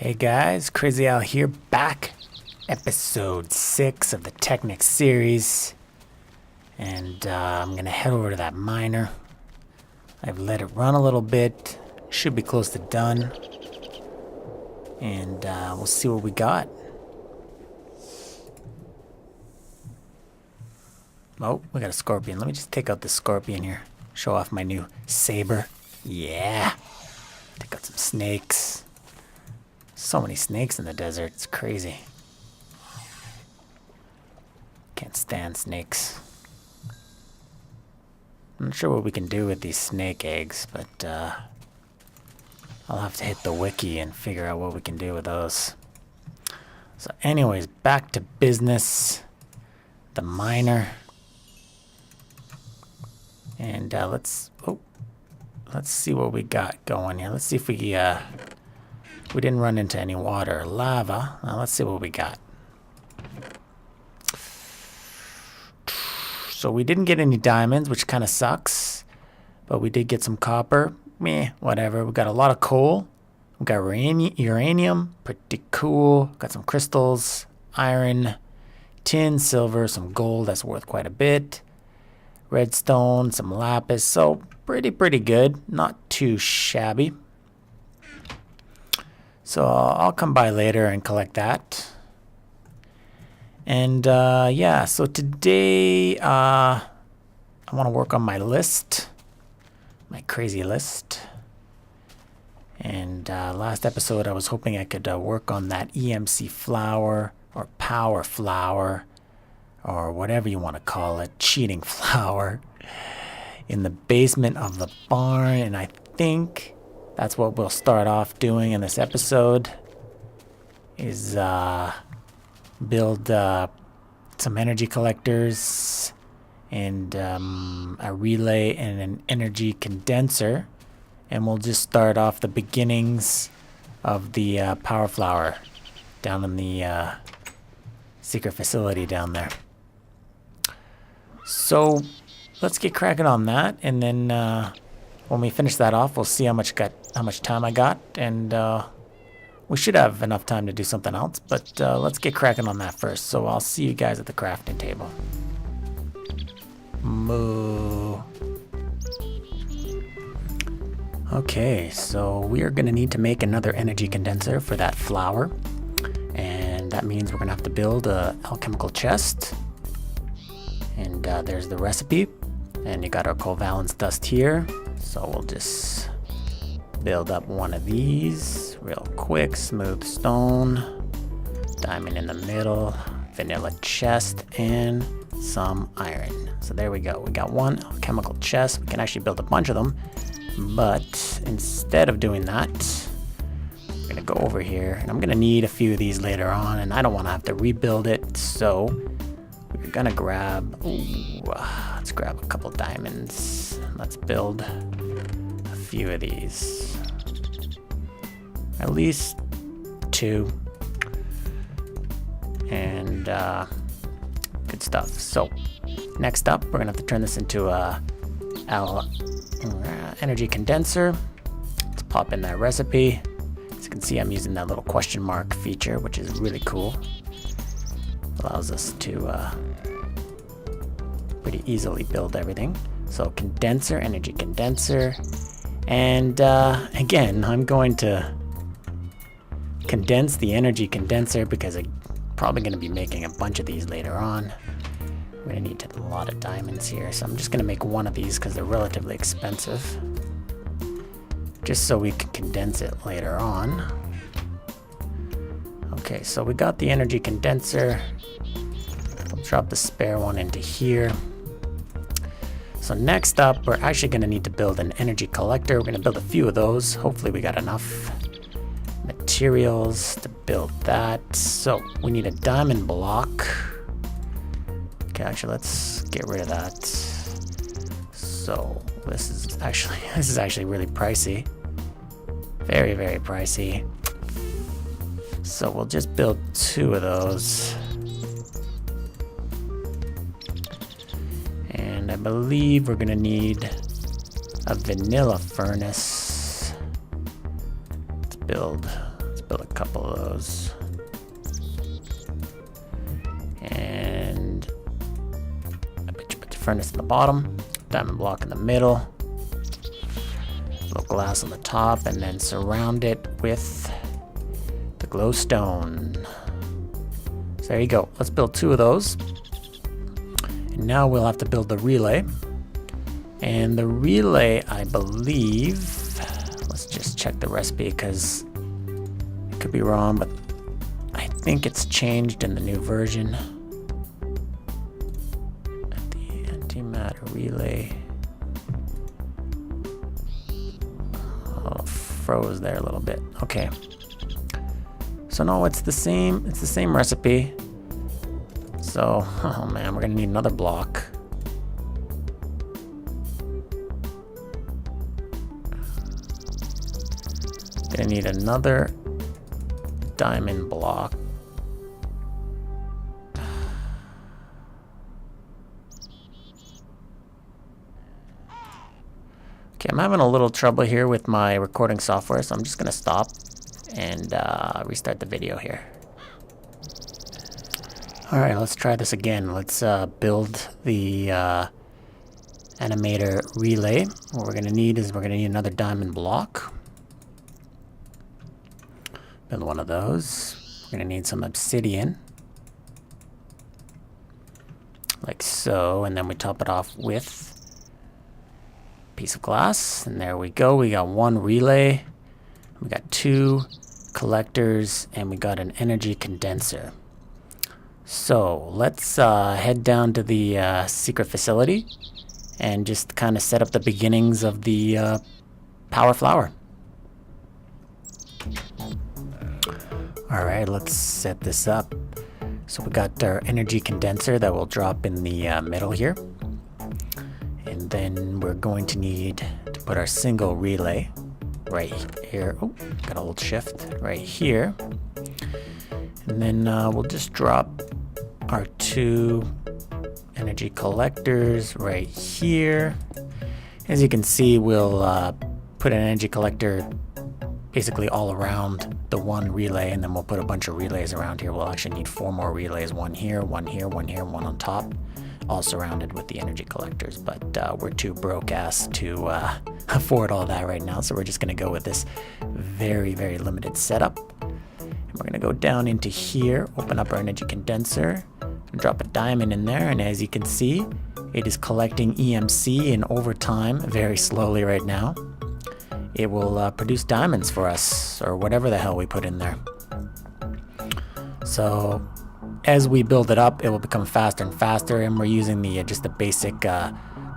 Hey guys, Crazy Al here, back. Episode 6 of the Technic series. And I'm gonna head over to that miner. I've let it run a little bit. Should be close to done. And we'll see what we got. Oh, we got a scorpion. Let me just take out the scorpion here. Show off my new saber. Yeah. Take out some snakes. So many snakes in the desert. It's crazy. Can't stand snakes. I'm not sure what we can do with these snake eggs, but I'll have to hit the wiki and figure out what we can do with those. So anyways, back to business. The miner. And let's see what we got going here. Let's see if we didn't run into any water or lava. Now let's see what we got. So we didn't get any diamonds, which kind of sucks. But we did get some copper. Meh, whatever. We got a lot of coal. We got uranium. Pretty cool. Got some crystals, iron, tin, silver, some gold. That's worth quite a bit. Redstone, some lapis. So pretty good. Not too shabby. So I'll come by later and collect that. And yeah, so today I want to work on my list, my crazy list. And last episode I was hoping I could work on that EMC flour or power flour or whatever you want to call it, cheating flour, in the basement of the barn. And I think that's what we'll start off doing in this episode, is build some energy collectors and a relay and an energy condenser. And we'll just start off the beginnings of the power flower down in the secret facility down there. So let's get cracking on that, and then when we finish that off, we'll see how much time I got, and we should have enough time to do something else, but let's get cracking on that first. So I'll see you guys at the crafting table. Moo. Okay, so we are going to need to make another energy condenser for that flour, and that means we're going to have to build a alchemical chest. And there's the recipe, and you got our covalence dust here. So we'll just build up one of these real quick. Smooth stone, diamond in the middle, vanilla chest, and some iron. So there we go. We got one chemical chest. We can actually build a bunch of them, but instead of doing that, we're gonna go over here, and I'm gonna need a few of these later on, and I don't want to have to rebuild it. So we're gonna grab, let's grab a couple diamonds. Let's build a few of these. At least 2. And good stuff. So next up, we're gonna have to turn this into a energy condenser. Let's pop in that recipe. As you can see, I'm using that little question mark feature, which is really cool. Allows us to pretty easily build everything. So condenser, energy condenser, and again, I'm going to condense the energy condenser because I'm probably going to be making a bunch of these later on. We're going to need a lot of diamonds here, so I'm just going to make one of these because they're relatively expensive, just so we can condense it later on. Okay, so we got the energy condenser. We'll drop the spare one into here. So next up, we're actually going to need to build an energy collector. We're going to build a few of those. Hopefully we got enough materials to build that. So we need a diamond block. Okay, actually let's get rid of that. So this is actually really pricey. Very pricey. So we'll just build 2 of those. And I believe we're gonna need a vanilla furnace. Let's build build a couple of those. And I bet you put the furnace in the bottom, diamond block in the middle, little glass on the top, and then surround it with the glowstone. So there you go. Let's build 2 of those. And now we'll have to build the relay. And the relay, I believe, let's just check the recipe because it could be wrong, but I think it's changed in the new version. The antimatter relay. Oh, froze there a little bit. Okay. So no, it's the same recipe. So, oh man, we're gonna need another block. Gonna need another diamond block. Okay, I'm having a little trouble here with my recording software, so I'm just gonna stop and restart the video here. Alright, let's try this again. Let's build the animator relay. What we're gonna need is another diamond block. Build one of those. We're gonna need some obsidian. Like so, and then we top it off with a piece of glass. And there we go. We got 1 relay. We got 2 collectors, and we got an energy condenser. So let's head down to the secret facility and just kind of set up the beginnings of the power flower. Alright, let's set this up. So we got our energy condenser that will drop in the middle here. And then we're going to need to put our single relay right here. Oh, gotta hold shift right here. And then we'll just drop our 2 energy collectors right here. As you can see, we'll put an energy collector basically all around the 1 relay, and then we'll put a bunch of relays around here. We'll actually need 4 more relays, 1 here, 1 here, 1 here, 1 on top, all surrounded with the energy collectors. But we're too broke ass to afford all that right now, so we're just gonna go with this very, very limited setup. And we're gonna go down into here, open up our energy condenser, and drop a diamond in there, and as you can see, it is collecting EMC, and over time, very slowly right now, it will produce diamonds for us, or whatever the hell we put in there. So as we build it up, it will become faster and faster, and we're using the just the basic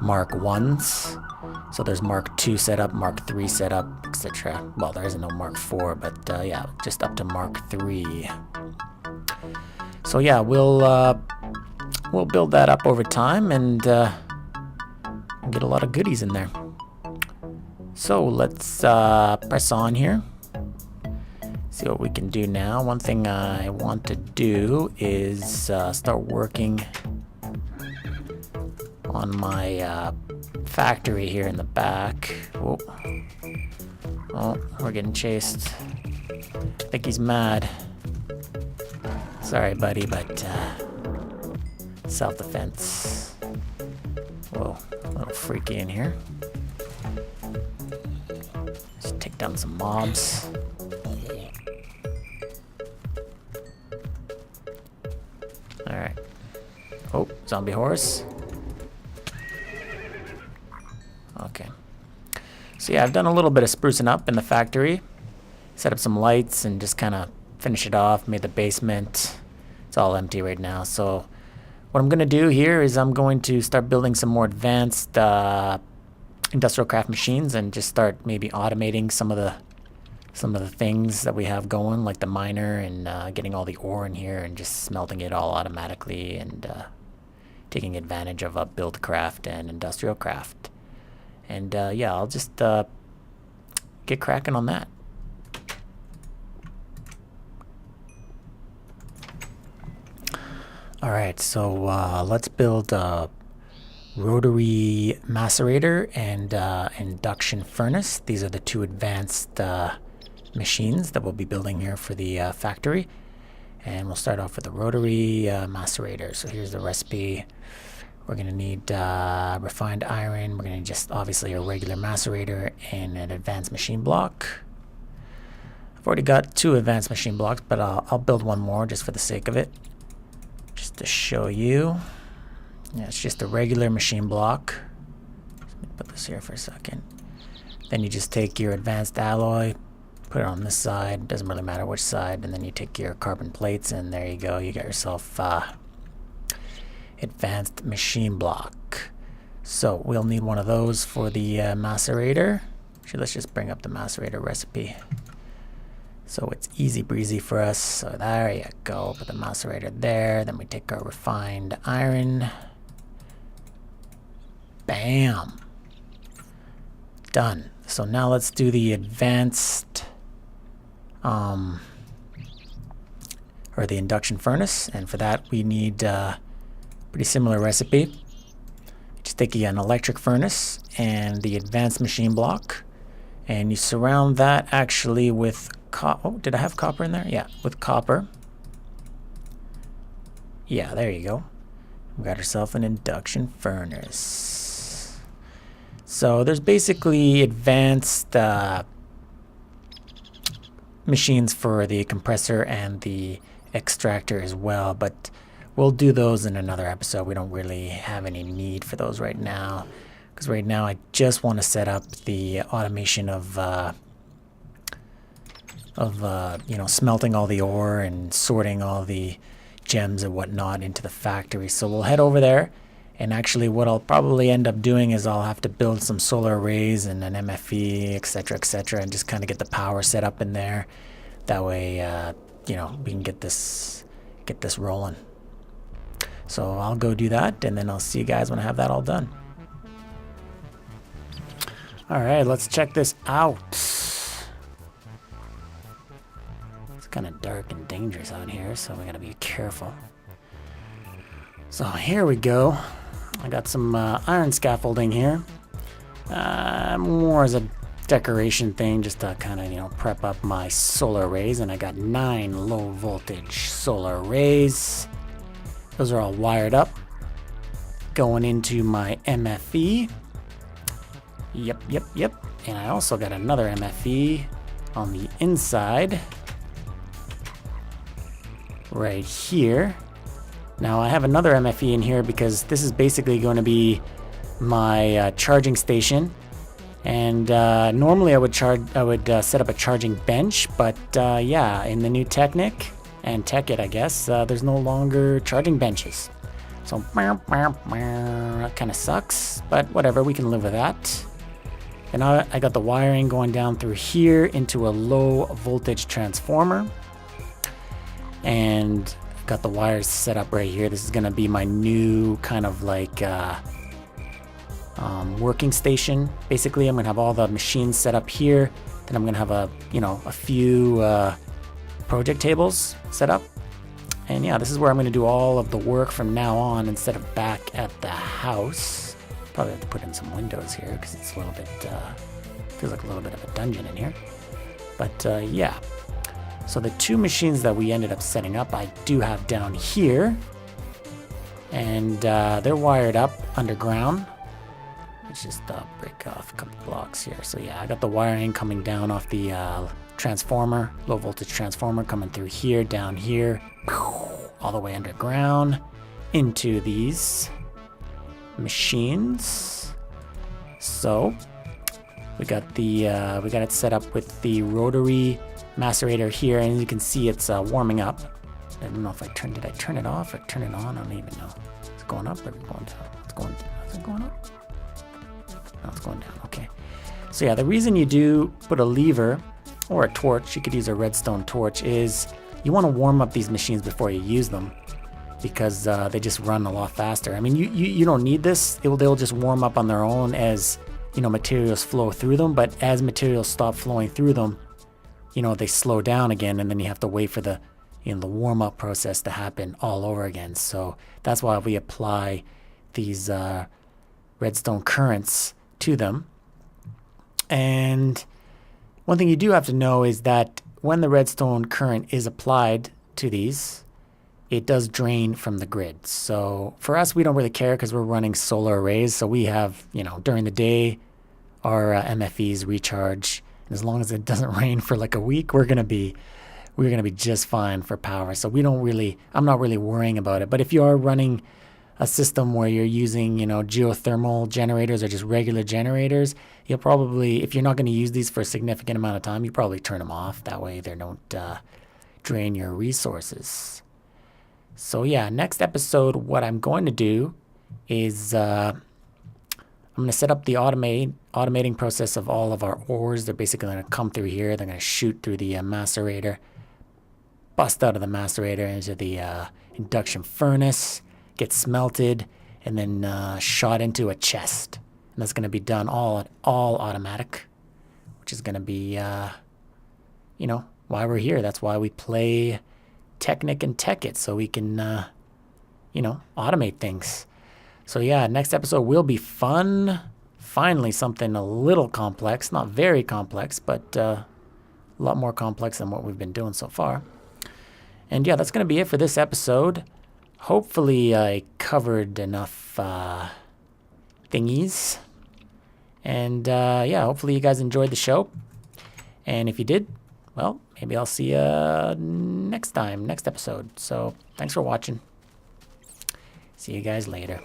Mark 1s. So there's Mark 2 setup, Mark 3 setup, etc. Well, there isn't no Mark 4, but yeah, just up to Mark 3. So yeah, we'll build that up over time and get a lot of goodies in there. So let's press on here. See what we can do now. One thing I want to do is start working on my factory here in the back. Whoa. Oh, we're getting chased. I think he's mad. Sorry, buddy, but self-defense. Whoa, a little freaky in here. Just take down some mobs. Alright. Oh, zombie horse. Okay. So yeah, I've done a little bit of sprucing up in the factory. Set up some lights and just kind of finish it off. Made the basement. It's all empty right now. So what I'm going to do here is I'm going to start building some more advanced industrial craft machines and just start maybe automating some of the things that we have going, like the miner, and getting all the ore in here and just smelting it all automatically, and taking advantage of build craft and industrial craft. And yeah, I'll just get cracking on that. Alright, so let's build a Rotary Macerator and Induction furnace. These are the 2 advanced machines that we'll be building here for the factory. And we'll start off with the rotary macerator. So here's the recipe. We're going to need refined iron. We're going to need just obviously a regular macerator and an advanced machine block. I've already got 2 advanced machine blocks, but I'll build one more just for the sake of it. Just to show you. Yeah, it's just a regular machine block. Let me put this here for a second. Then you just take your advanced alloy, put it on this side, doesn't really matter which side, and then you take your carbon plates, and there you go, you got yourself advanced machine block. So we'll need one of those for the macerator. Actually, let's just bring up the macerator recipe so it's easy breezy for us. So there you go, put the macerator there, then we take our refined iron. Bam! Done. So now let's do the advanced or the induction furnace, and for that we need pretty similar recipe. Just take an electric furnace and the advanced machine block, and you surround that actually with oh, did I have copper in there? Yeah, with copper. Yeah, there you go. We got ourselves an induction furnace. So there's basically advanced machines for the compressor and the extractor as well, but we'll do those in another episode. We don't really have any need for those right now, because right now I just want to set up the automation of you know, smelting all the ore and sorting all the gems and whatnot into the factory. So we'll head over there, and actually what I'll probably end up doing is I'll have to build some solar arrays and an MFE, etc., and just kind of get the power set up in there. That way, you know, we can get this rolling. So I'll go do that, and then I'll see you guys when I have that all done. All right, let's check this out. It's kind of dark and dangerous out here, so we gotta be careful. So here we go. I got some iron scaffolding here. More as a decoration thing, just to kind of, you know, prep up my solar arrays. And I got 9 low voltage solar arrays. Those are all wired up, going into my MFE. Yep. And I also got another MFE on the inside, right here. Now I have another MFE in here because this is basically going to be my charging station. And normally I would set up a charging bench, but yeah, in the new Technic and Techit, I guess, there's no longer charging benches. So that kind of sucks, but whatever, we can live with that. And I got the wiring going down through here into a low voltage transformer, and got the wires set up right here. This is gonna be my new kind of like working station. Basically, I'm gonna have all the machines set up here. Then I'm gonna have a few project tables set up. And yeah, this is where I'm gonna do all of the work from now on instead of back at the house. Probably have to put in some windows here because it's a little bit, feels like a little bit of a dungeon in here. But yeah, so the 2 machines that we ended up setting up, I do have down here. And they're wired up underground. Let's just break off a couple blocks here. So yeah, I got the wiring coming down off the transformer, low voltage transformer, coming through here, down here, all the way underground into these machines. So we got it set up with the rotary macerator here, and you can see it's warming up. I don't know if did I turn it off or turn it on? I don't even know. It's going up or going down? Is it going up? No, it's going down. Okay. So yeah, the reason you do put a lever or a torch, you could use a redstone torch, is you want to warm up these machines before you use them, because they just run a lot faster. I mean, you don't need this. They'll just warm up on their own as, you know, materials flow through them. But as materials stop flowing through them, you know, they slow down again, and then you have to wait for the, you know, the warm up process to happen all over again. So that's why we apply these redstone currents to them. And One thing you do have to know is that when the redstone current is applied to these, it does drain from the grid. So for us, we don't really care because we're running solar arrays. So we have, during the day, our MFEs recharge. And as long as it doesn't rain for like a week, we're gonna be just fine for power. So I'm not really worrying about it. But if you are running a system where you're using, geothermal generators or just regular generators, you'll probably, if you're not going to use these for a significant amount of time, you probably turn them off. That way they don't drain your resources. So yeah, next episode, what I'm going to do is I'm going to set up the automating process of all of our ores. They're basically going to come through here. They're going to shoot through the macerator, bust out of the macerator into the induction furnace, get smelted, and then shot into a chest. And that's going to be done all automatic, which is going to be, why we're here. That's why we play Technic and Tech It, so we can, automate things. So yeah, next episode will be fun. Finally, something a little complex, not very complex, but a lot more complex than what we've been doing so far. And yeah, that's going to be it for this episode. Hopefully I covered enough thingies. And yeah, hopefully you guys enjoyed the show. And if you did, well, maybe I'll see you next episode. So thanks for watching. See you guys later.